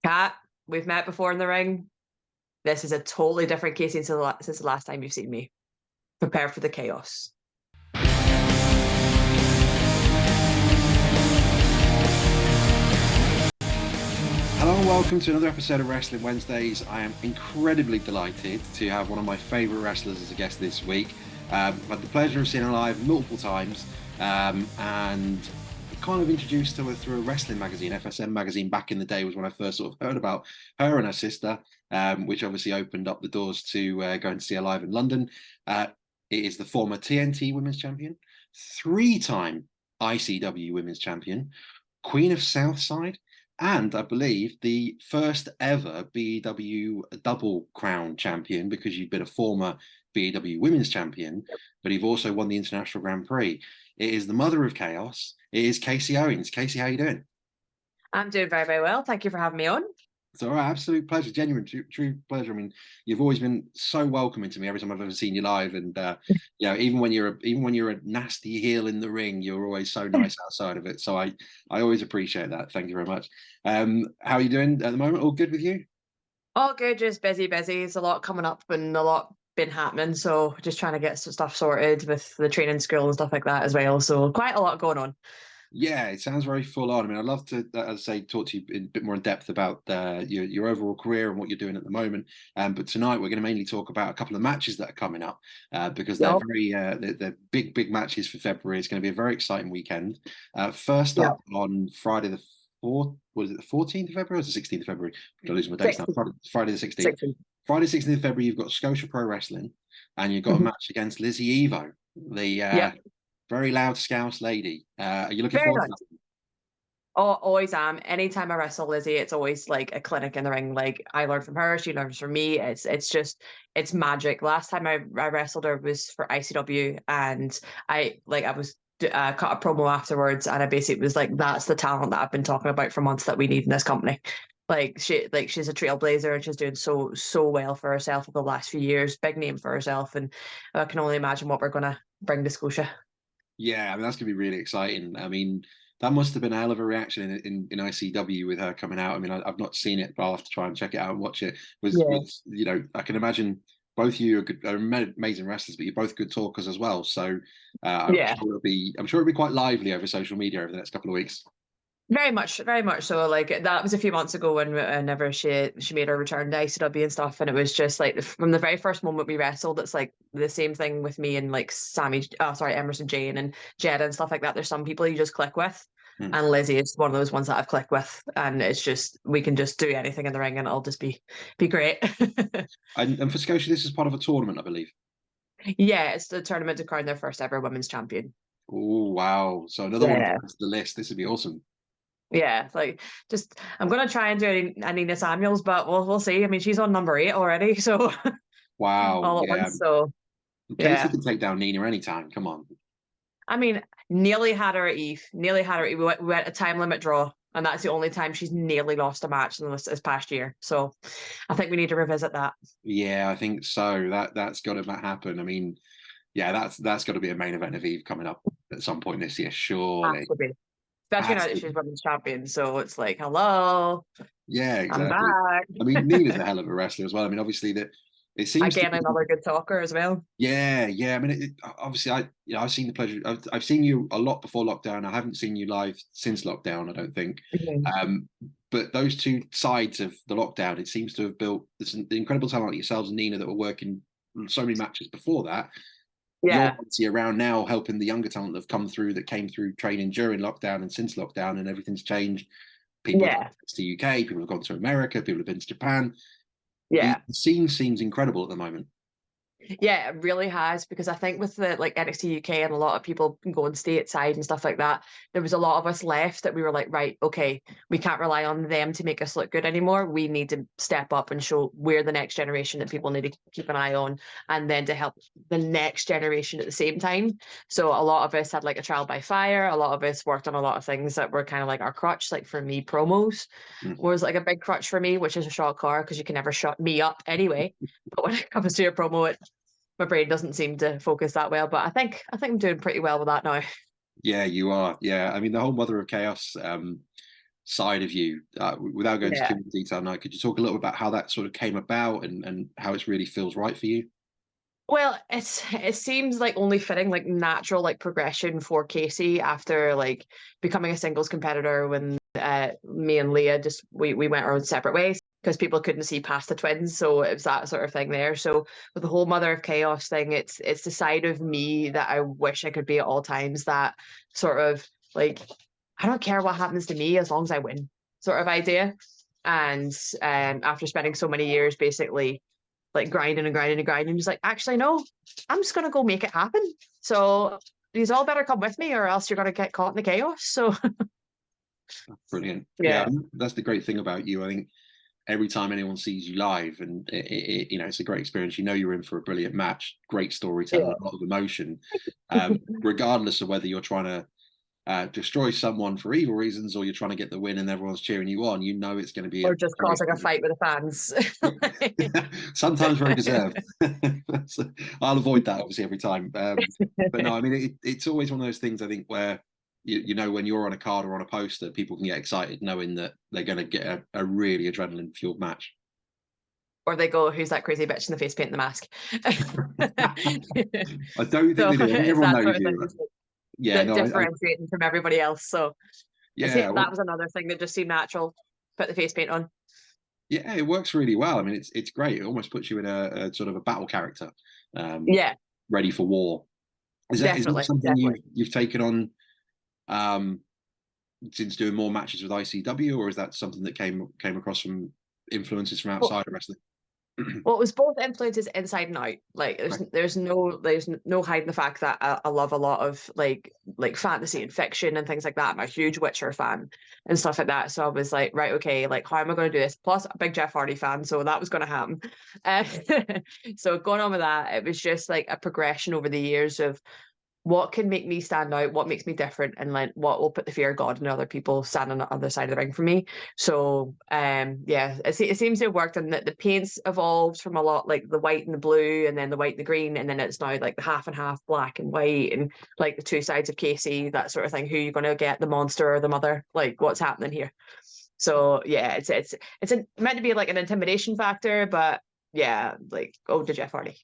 Kat, we've met before in the ring. This is a totally different Kasey since the last time you've seen me. Prepare for the chaos. Hello and welcome to another episode of Wrestling Wednesdays. I am incredibly delighted to have one of my favourite wrestlers as a guest this week. I've had the pleasure of seeing her live multiple times and kind of introduced to her through a wrestling magazine, FSM magazine, back in the day was when I first sort of heard about her and her sister, which obviously opened up the doors to go and see her live in London. It is the former TNT Women's Champion, 3-time ICW Women's Champion, Queen of Southside, and I believe the first ever BEW Double Crown champion, because you've been a former BEW Women's Champion, but you've also won the International Grand Prix. It is the mother of chaos. It is Kasey Owens. Kasey, how you doing? I'm doing very, very well. Thank you for having me on. It's all right. Absolute pleasure. Genuine, true pleasure. I mean, you've always been so welcoming to me every time I've ever seen you live, and even when you're a nasty heel in the ring, you're always so nice outside of it. So I always appreciate that. Thank you very much. How are you doing at the moment? All good with you? All good, just busy. There's a lot coming up and a lot been happening. So just trying to get some stuff sorted with the training school and stuff like that as well. So quite a lot going on. Yeah, it sounds very full on. I mean, I'd love to, as I say, talk to you in a bit more in depth about your overall career and what you're doing at the moment. But tonight we're going to mainly talk about a couple of matches that are coming up because they're they're big matches for February. It's going to be a very exciting weekend. First up on Friday the 4th, was it the 14th of February or the 16th of February? I'm losing my dates now. Friday the 16th. 16th. Friday the 16th of February, you've got Scotia Pro Wrestling, and you've got a match against Lizzy Evo, the very loud Scouse lady. Are you looking forward to that? Oh, always am. Anytime I wrestle Lizzy, it's always like a clinic in the ring. Like I learn from her, she learns from me. It's magic. Last time I wrestled her was for ICW, and I was cut a promo afterwards, and I basically was like, that's the talent that I've been talking about for months that we need in this company. She's a trailblazer, and she's doing so well for herself over the last few years. Big name for herself, and I can only imagine what we're gonna bring to Scotia. Yeah, I mean, that's going to be really exciting. I mean, that must have been a hell of a reaction in ICW with her coming out. I mean, I've not seen it, but I'll have to try and check it out and watch it. I can imagine both of you are amazing wrestlers, but you're both good talkers as well. So I'm sure it'll be quite lively over social media over the next couple of weeks. Very much so. Like that was a few months ago whenever she made her return to ICW and stuff, and it was just like from the very first moment we wrestled, it's like the same thing with me and like Emerson Jane and Jed and stuff like that. There's some people you just click with, and Lizzy is one of those ones that I've clicked with, and it's just we can just do anything in the ring and it'll just be great. and for Scotia, this is part of a tournament, I believe. Yeah, it's the tournament to crown their first ever women's champion. Oh wow! So another one to the list. This would be awesome. Yeah, like I'm gonna try and do a Nina Samuels, but we'll see. I mean, she's on number 8 already, so wow. all at once. So Kasey can take down Nina anytime. Come on. I mean, nearly had her at Eve. We went a time limit draw, and that's the only time she's nearly lost a match in this past year. So I think we need to revisit that. Yeah, I think so. That's got to happen. I mean, yeah, that's got to be a main event of Eve coming up at some point this year, surely. Absolutely. Especially now that she's women's champion, so it's like, hello. Yeah, exactly. I'm back. I mean, Nina's a hell of a wrestler as well. I mean, obviously it seems another good talker as well. Yeah. I mean, obviously, I've seen the pleasure. I've seen you a lot before lockdown. I haven't seen you live since lockdown, I don't think. But those two sides of the lockdown, it seems to have built this incredible talent like yourselves and Nina that were working so many matches before that. Yeah. You're obviously around now helping the younger talent that have come through, that came through training during lockdown and since lockdown, and everything's changed. People have gone to the UK, people have gone to America, people have been to Japan. Yeah. The scene seems incredible at the moment. Yeah, it really has, because I think with the NXT UK and a lot of people going stateside and stuff like that, there was a lot of us left that we were like, right, okay, we can't rely on them to make us look good anymore. We need to step up and show we're the next generation that people need to keep an eye on, and then to help the next generation at the same time. So a lot of us had like a trial by fire. A lot of us worked on a lot of things that were kind of like our crutch. Like for me, promos was like a big crutch for me, which is a shock car because you can never shut me up anyway. But when it comes to a promo, my brain doesn't seem to focus that well, but I think I'm doing pretty well with that now. Yeah, you are. Yeah, I mean, the whole Mother of Chaos side of you. Without going into Yeah. too much detail now, could you talk a little about how that sort of came about and how it really feels right for you? Well, it seems like only fitting, like natural, like progression for Kasey after like becoming a singles competitor when me and Leah just we went our own separate ways because people couldn't see past the twins, so it was that sort of thing there. So with the whole Mother of Chaos thing, it's the side of me that I wish I could be at all times. That sort of like I don't care what happens to me as long as I win, sort of idea. And after spending so many years basically like grinding and grinding and grinding, just like, actually, no, I'm just gonna go make it happen. So these all better come with me, or else you're gonna get caught in the chaos. So Brilliant. Yeah, yeah, that's the great thing about you. I think every time anyone sees you live, and it's a great experience. You know you're in for a brilliant match, great storytelling, yeah. a lot of emotion, regardless of whether you're trying to destroy someone for evil reasons or you're trying to get the win and everyone's cheering you on. You know it's going to be a Or just very causing a fight with the fans. sometimes very deserved. So I'll avoid that obviously every time. But no, I mean it's always one of those things I think where you know when you're on a card or on a poster, people can get excited knowing that they're going to get a really adrenaline fueled match. Or they go, "Who's that crazy bitch in the face painting the mask?" I don't think So they do. I think it's everyone that knows sort of thing you. Yeah, that no, differentiating from everybody else. So I see yeah, well, that was another thing that just seemed natural. Put the face paint on. yeah, it works really well. I mean, it's great. It almost puts you in a sort of a battle character, um, Yeah, ready for war. Is that definitely, something definitely. you've taken on um, since doing more matches with ICW, or is that something that came across from influences from outside of wrestling? Well, it was both influences inside and out. Like Right. there's no hiding the fact that I love a lot of like fantasy and fiction and things like that. I'm a huge Witcher fan and stuff like that. So I was like, right, okay, like how am I going to do this? Plus, a big Jeff Hardy fan, so that was going to happen. Uh, so going on with that, it was just like a progression over the years of what can make me stand out, what makes me different, and like what will put the fear of God in other people standing on the other side of the ring for me. So yeah, it seems to have worked, and that the paints evolved from a lot like the white and the blue, and then the white and the green, and then it's now like the half and half black and white, and like the two sides of Kasey, that sort of thing. Who you're gonna get, the monster or the mother? Like what's happening here? So yeah, it's meant to be like an intimidation factor, but yeah, like oh, to Jeff Hardy.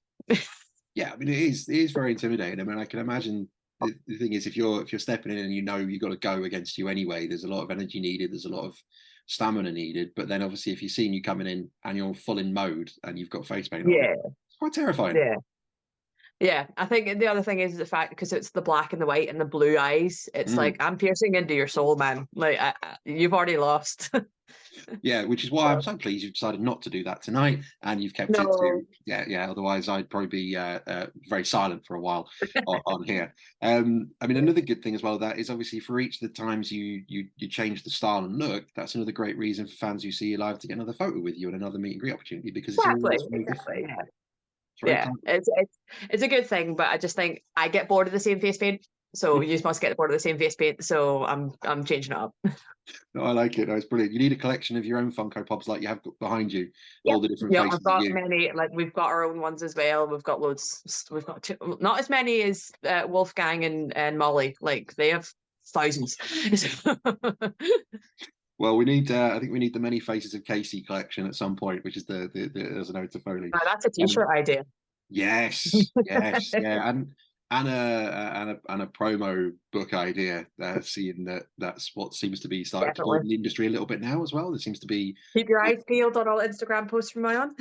Yeah, I mean it is very intimidating. I mean, I can imagine the thing is if you're stepping in and you know you've got to go against you anyway, there's a lot of energy needed, there's a lot of stamina needed. But then obviously if you're seeing you coming in and you're full in mode and you've got face paint on, Yeah, it's quite terrifying. yeah. Yeah, I think the other thing is the fact because it's the black and the white and the blue eyes. It's Mm. like I'm piercing into your soul, man. Like you've already lost. Yeah, which is why I'm so pleased you've decided not to do that tonight, and you've kept it to No, yeah. Otherwise, I'd probably be very silent for a while on here. I mean, another good thing as well that is obviously for each of the times you change the style and look. That's another great reason for fans who see you live to get another photo with you and another meet and greet opportunity because it's exactly, always very different. exactly. Yeah, It's very yeah. clever. It's a good thing, but I just think I get bored of the same face paint. So you must get bored of the same face paint. So I'm changing it up. No, I like it. No, it's brilliant. You need a collection of your own Funko Pops like you have got behind you, Yep. all the different Yeah, faces I've of got you. many. Like we've got our own ones as well. We've got loads. We've got two, not as many as Wolfgang and Molly. Like they have thousands. Well, we need. I think we need the many faces of Kasey collection at some point, which is as an ode to Foley. That's a t-shirt idea. Yes, yes, yeah, and a promo book idea. Seeing that's what seems to be starting to Definitely. boom in the industry a little bit now as well. There seems to be. Keep your eyes peeled on all Instagram posts from now on.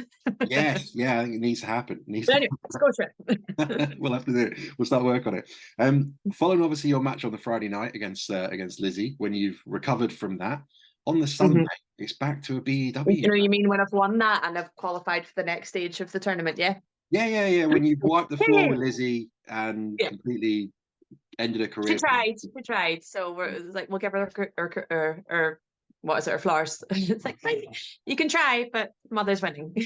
Yes, yeah, I think it needs to happen. It needs But to anyway, Scotia. we'll have to do it. We'll start work on it. Following obviously your match on the Friday night against Lizzy, when you've recovered from that, on the Sunday Mhm. it's back to a BEW. You mean when I've won that and I've qualified for the next stage of the tournament? Yeah. Yeah. When you've wiped the floor with Lizzy and Yeah. completely ended a She career. tried. She tried. So we're it was like, we'll give her her what is it, her flowers. It's like, fine, you can try, but mother's winning. I'm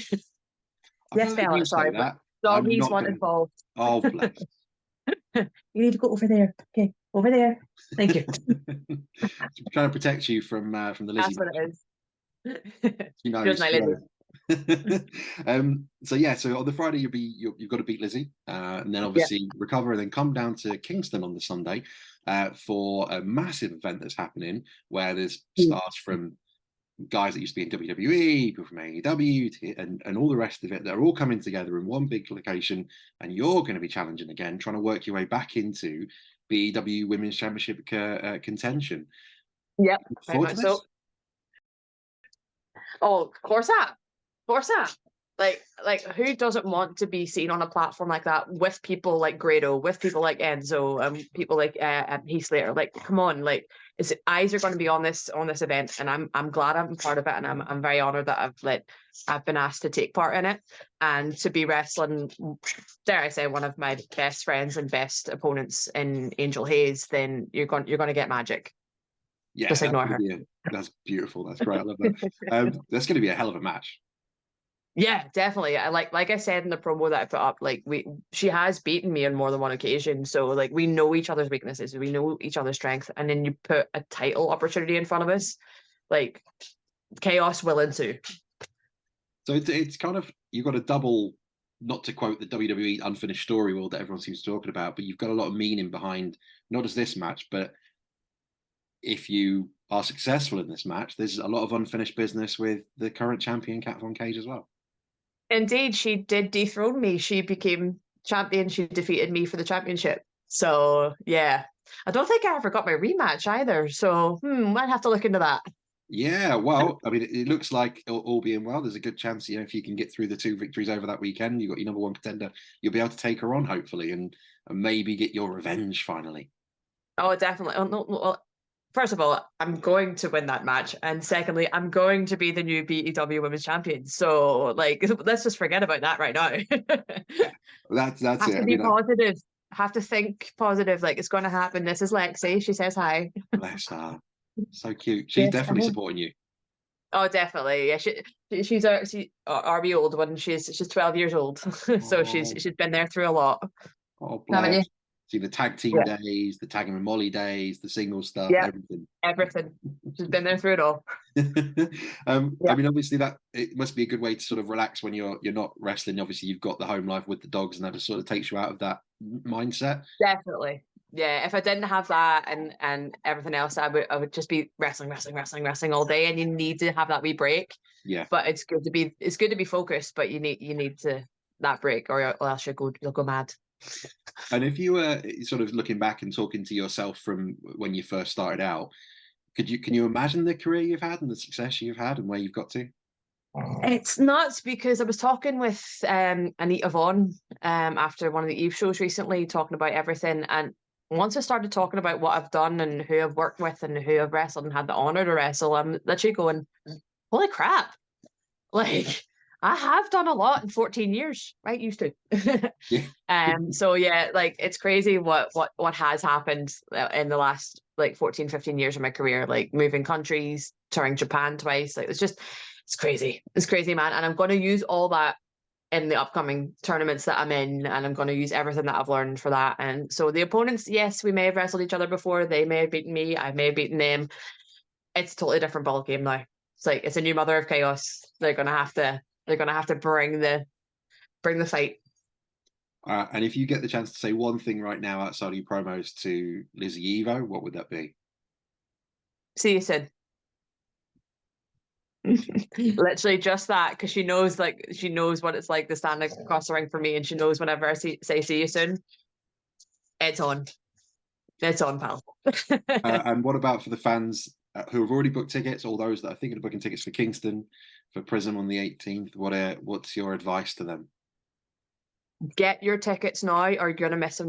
Yes, gonna let you fella. say Sorry, but that. I'm doggies not want gonna. involved. Oh bless. You need to go over there. Okay, over there. Thank you. Trying to protect you from the Lizzy. That's what it is. She She was knows. my She Lizzie. knows. So yeah, so on the Friday you've got to beat Lizzy, and then Yeah. obviously recover, and then come down to Kingston on the Sunday for a massive event that's happening where there's stars from guys that used to be in WWE, people from AEW, and all the rest of it. They're all coming together in one big location, and you're going to be challenging again, trying to work your way back into BEW Women's Championship contention. Yep, Look very forward to much so. this. Oh, of course not. Of course not. Like who doesn't want to be seen on a platform like that with people like Grado, with people like Enzo, people like Heath Slater? Like, come on, like, eyes are going to be on this event, and I'm glad I'm part of it, and I'm very honored that I've been asked to take part in it, and to be wrestling, dare I say, one of my best friends and best opponents in Angel Haze. Then you're going to get magic. Yeah, Just ignore her. that's beautiful. That's great. I love that. That's going to be a hell of a match. Yeah, definitely. I like I said in the promo that I put up, like she has beaten me on more than one occasion. So like we know each other's weaknesses, we know each other's strength, and then you put a title opportunity in front of us, like chaos will ensue. So it's kind of, you've got a double, not to quote the WWE unfinished story world that everyone seems talking about, but you've got a lot of meaning behind not just this match, but if you are successful in this match, there's a lot of unfinished business with the current champion, Kat Von Kaige, as well. Indeed, she did dethrone me. She became champion. She defeated me for the championship. So yeah, I don't think I ever got my rematch either. So might have to look into that. Yeah, well, I mean, it looks like all being well, there's a good chance, if you can get through the 2 victories over that weekend, you've got your number 1 contender, you'll be able to take her on, hopefully, and maybe get your revenge finally. Oh, definitely. Oh, no, well, first of all, I'm going to win that match, and secondly, I'm going to be the new BEW Women's Champion. So, like, let's just forget about that right now. Yeah, that's Have it. to I be mean, positive. Have to think positive. Like, it's going to happen. This is Lexi. She says hi. bless her. So cute. She's Yes. definitely supporting you. Oh, definitely. Yeah, she's RB old one. She's 12 years old, so Oh, she's been there through a lot, oh, haven't you? bless. See the tag team Yeah. days, the tagging with Molly days, the single stuff, Yeah. everything. Everything. She's been there through it all. I Yeah. mean, obviously that it must be a good way to sort of relax when you're not wrestling. Obviously, you've got the home life with the dogs, and that just sort of takes you out of that mindset. Definitely. Yeah, if I didn't have that and everything else, I would just be wrestling all day, and you need to have that wee break. Yeah. But it's good to be focused, but you need to that break, or else you'll go mad. And if you were sort of looking back and talking to yourself from when you first started out, can you imagine the career you've had and the success you've had and where you've got to? It's nuts because I was talking with Anita Vaughan after one of the Eve shows recently, talking about everything. And once I started talking about what I've done and who I've worked with and who I've wrestled and had the honor to wrestle, I'm literally going, holy crap. Like, I have done a lot in 14 years, right? Used to. Yeah. So yeah, like it's crazy what has happened in the last like 14, 15 years of my career, like moving countries, touring Japan twice. Like it's crazy. It's crazy, man. And I'm going to use all that in the upcoming tournaments that I'm in, and I'm going to use everything that I've learned for that. And so the opponents, yes, we may have wrestled each other before. They may have beaten me. I may have beaten them. It's a totally different ball game now. It's like it's a new mother of chaos. They're gonna have to bring the fight. And if you get the chance to say one thing right now outside of your promos to Lizzy Evo, what would that be? See you soon. Literally just that, because she knows what it's like to stand across the ring for me, and she knows whenever I say see you soon, it's on. It's on, pal. And what about for the fans who have already booked tickets, or those that are thinking of booking tickets for Kingston, for Prism on the 18th? What's your advice to them? Get your tickets now, or you're gonna miss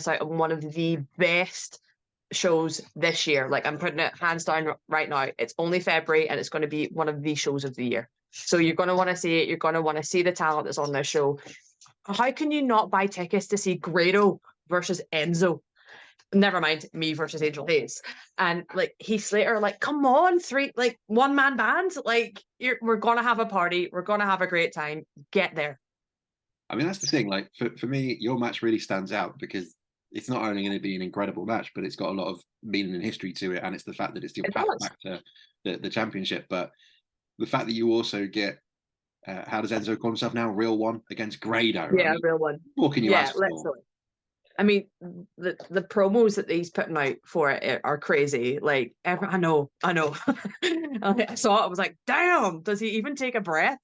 out on one of the best shows this year. Like, I'm putting it hands down right now. It's only February, and it's going to be one of the shows of the year. So you're going to want to see it. You're going to want to see the talent that's on this show. How can you not buy tickets to see Grado versus Enzo? Never mind me versus Angel Haze, and like Heath Slater. Like, come on, one man band. Like, we're gonna have a party. We're gonna have a great time. Get there. I mean, that's the thing. Like for me, your match really stands out because it's not only going to be an incredible match, but it's got a lot of meaning and history to it, and it's the fact that it's your It path does. back to the championship. But the fact that you also get how does Enzo call himself now? Real one against Grado. Yeah, I mean, real one. what can you ask for? Literally. I mean, the promos that he's putting out for it are crazy. Like, I know. I saw it. I was like, damn, does he even take a breath?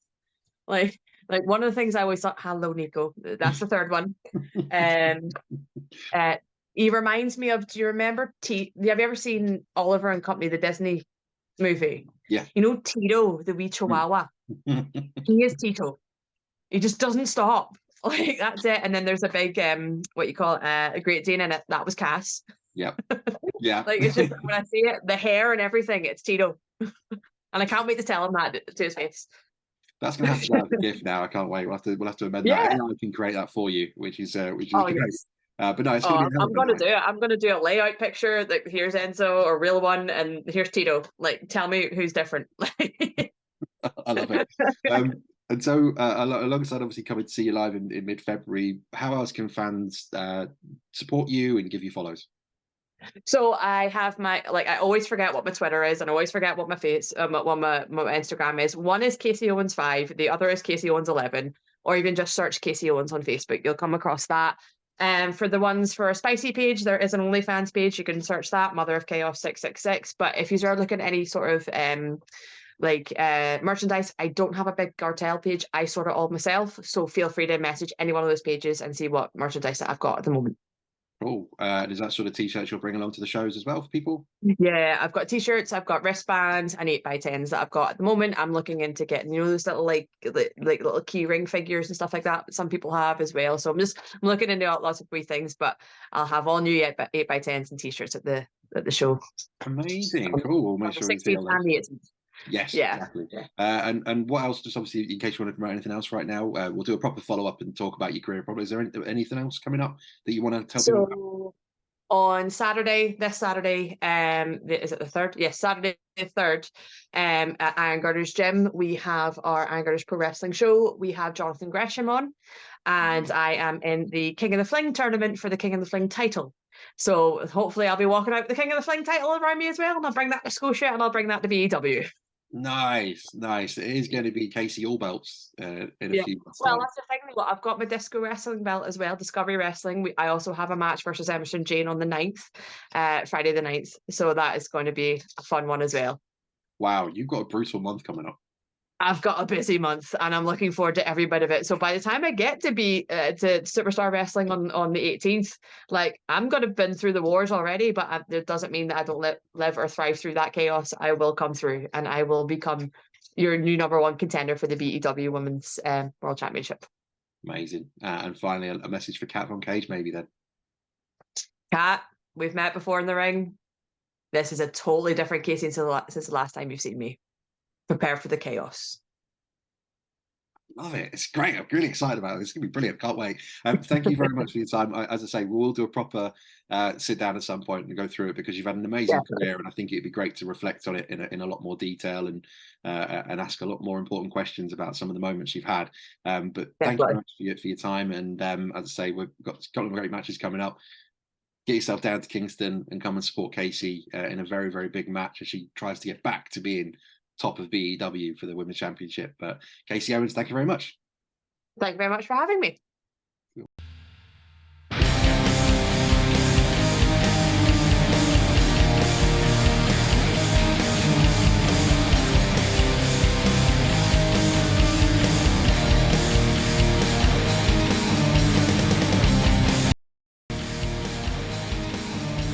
Like one of the things I always thought, hello, Nico. That's the third one. He reminds me of, do you remember have you ever seen Oliver and Company, the Disney movie? Yeah. You know, Tito, the wee chihuahua? He is Tito. He just doesn't stop. Like, that's it. And then there's a big, what you call it, a Great Dane in it. That was Cass. Yep. Yeah. Like, it's just, when I see it, the hair and everything, it's Tito. And I can't wait to tell him that to his face. That's gonna have to go as a gift now. I can't wait. We'll have to amend that. AI can create that for you, which is great. Yes. But no, it's gonna be I'm gonna do it. I'm gonna do a layout picture. Like, here's Enzo, a real one, and here's Tito. Like, tell me who's different. I love it. And so, alongside obviously coming to see you live in mid-February, how else can fans support you and give you follows? So I have I always forget what my Twitter is, and I always forget what my Instagram is. One is Kasey Owens 5, the other is Kasey Owens 11, or even just search Kasey Owens on Facebook. You'll come across that. For the ones for a spicy page, there is an OnlyFans page. You can search that, Mother of Chaos 666. But if you are looking at any sort of merchandise, I don't have a big cartel page. I sort it all myself. So feel free to message any one of those pages and see what merchandise that I've got at the moment. Cool. Is that sort of t-shirts you'll bring along to the shows as well for people? Yeah, I've got t-shirts, I've got wristbands and 8x10s that I've got at the moment. I'm looking into getting, those little like little key ring figures and stuff like that some people have as well. So I'm looking into lots of wee things, but I'll have all new 8x10s and t-shirts at the show. Amazing. Cool. We'll make sure we see all those. Yes, yeah, exactly. Yeah. And what else, just obviously, in case you want to promote anything else right now, we'll do a proper follow-up and talk about your career. Probably, is there anything else coming up that you want to tell people about? On this Saturday, is it the 3rd? Yes, Saturday the 3rd, at Iron Girders Gym, we have our Iron Girders Pro Wrestling show. We have Jonathan Gresham on, and I am in the King of the Fling tournament for the King of the Fling title. So hopefully I'll be walking out with the King of the Fling title around me as well, and I'll bring that to Scotia, and I'll bring that to BEW. Nice. It is going to be Kasey all belts in a few months. Well, that's the thing. I've got my disco wrestling belt as well, Discovery Wrestling. I also have a match versus Emerson Jane on the 9th, Friday the 9th. So that is going to be a fun one as well. Wow, you've got a brutal month coming up. I've got a busy month, and I'm looking forward to every bit of it. So by the time I get to be to Superstar Wrestling on the 18th, like, I'm going to have been through the wars already, but it doesn't mean that I don't live or thrive through that chaos. I will come through, and I will become your new #1 contender for the BEW Women's World Championship. Amazing. And finally, a message for Kat von Kaige, maybe then. Kat, we've met before in the ring. This is a totally different Kasey since the last time you've seen me. Prepare for the chaos. Love it. It's great. I'm really excited about it. It's going to be brilliant. Can't wait. Thank you very much for your time. As I say, we'll do a proper sit down at some point and go through it, because you've had an amazing career, and I think it'd be great to reflect on it in a lot more detail and ask a lot more important questions about some of the moments you've had. But thank you very much for your time. And as I say, we've got a couple of great matches coming up. Get yourself down to Kingston and come and support Kasey in a very, very big match as she tries to get back to being top of BEW for the Women's Championship. But Kasey Owens, thank you very much. Thank you very much for having me.